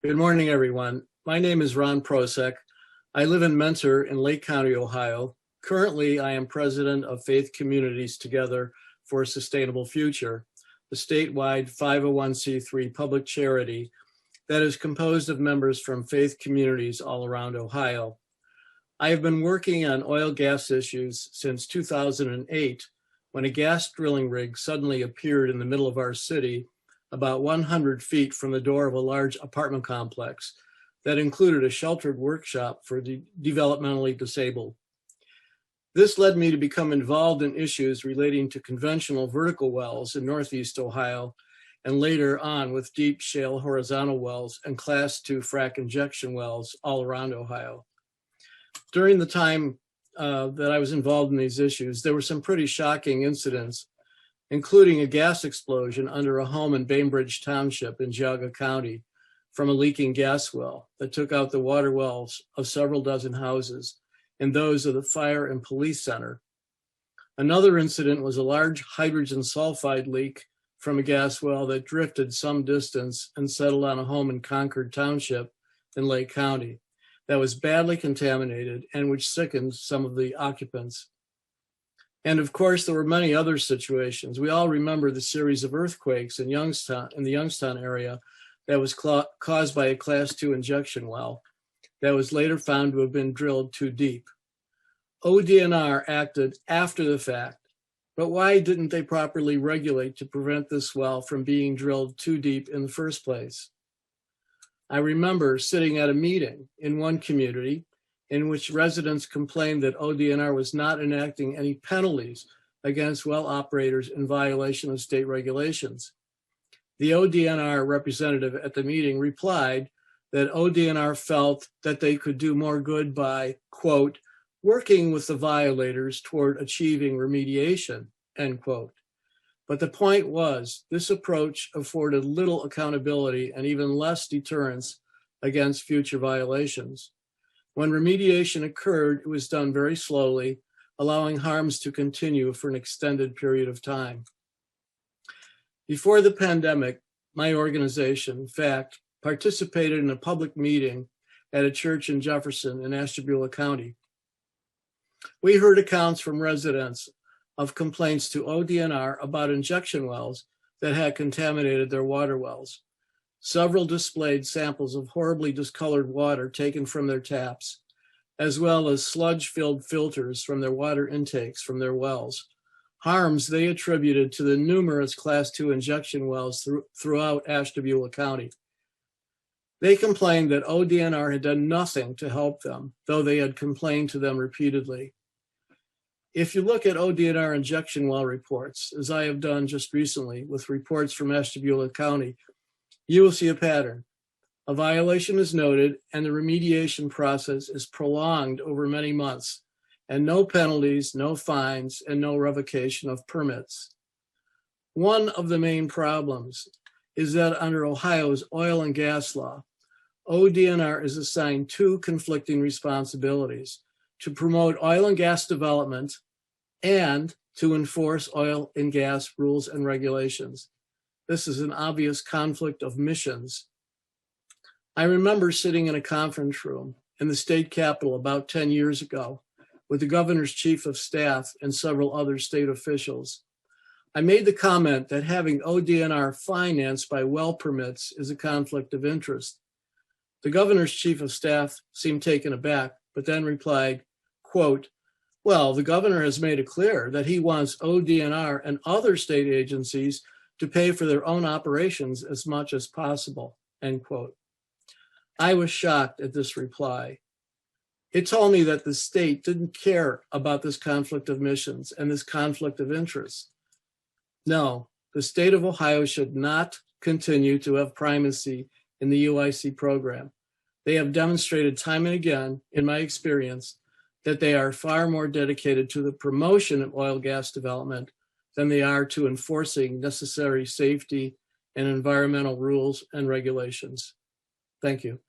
Good morning, everyone. My name is Ron Prosek. I live in Mentor in Lake County, Ohio. Currently, I am president of Faith Communities Together for a Sustainable Future, the statewide 501c3 public charity that is composed of members from faith communities all around Ohio. I have been working on oil gas issues since 2008, when a gas drilling rig suddenly appeared in the middle of our city, about 100 feet from the door of a large apartment complex that included a sheltered workshop for the developmentally disabled. This led me to become involved in issues relating to conventional vertical wells in Northeast Ohio, and later on with deep shale horizontal wells and Class II frac injection wells all around Ohio. During the time that I was involved in these issues, there were some pretty shocking incidents, including a gas explosion under a home in Bainbridge Township in Geauga County from a leaking gas well that took out the water wells of several dozen houses and those of the fire and police center. Another incident was a large hydrogen sulfide leak from a gas well that drifted some distance and settled on a home in Concord Township in Lake County that was badly contaminated and which sickened some of the occupants. And of course, there were many other situations. We all remember the series of earthquakes in the Youngstown area that was caused by a Class II injection well that was later found to have been drilled too deep. ODNR acted after the fact, but why didn't they properly regulate to prevent this well from being drilled too deep in the first place? I remember sitting at a meeting in one community in which residents complained that ODNR was not enacting any penalties against well operators in violation of state regulations. The ODNR representative at the meeting replied that ODNR felt that they could do more good by, quote, working with the violators toward achieving remediation, end quote. But the point was, this approach afforded little accountability and even less deterrence against future violations. When remediation occurred, it was done very slowly, allowing harms to continue for an extended period of time. Before the pandemic, my organization, FACT, participated in a public meeting at a church in Jefferson in Ashtabula County. We heard accounts from residents of complaints to ODNR about injection wells that had contaminated their water wells. Several displayed samples of horribly discolored water taken from their taps, as well as sludge-filled filters from their water intakes from their wells, harms they attributed to the numerous Class II injection wells throughout Ashtabula County. They complained that ODNR had done nothing to help them, though they had complained to them repeatedly. If you look at ODNR injection well reports, as I have done just recently with reports from Ashtabula County, you will see a pattern. A violation is noted and the remediation process is prolonged over many months, and no penalties, no fines, and no revocation of permits. One of the main problems is that under Ohio's oil and gas law, ODNR is assigned two conflicting responsibilities: to promote oil and gas development and to enforce oil and gas rules and regulations. This is an obvious conflict of missions. I remember sitting in a conference room in the state capitol about 10 years ago with the governor's chief of staff and several other state officials. I made the comment that having ODNR financed by well permits is a conflict of interest. The governor's chief of staff seemed taken aback, but then replied, quote, well, the governor has made it clear that he wants ODNR and other state agencies to pay for their own operations as much as possible, end quote. I was shocked at this reply. It told me that the state didn't care about this conflict of missions and this conflict of interest. No, the state of Ohio should not continue to have primacy in the UIC program. They have demonstrated time and again, in my experience, that they are far more dedicated to the promotion of oil gas development than they are to enforcing necessary safety and environmental rules and regulations. Thank you.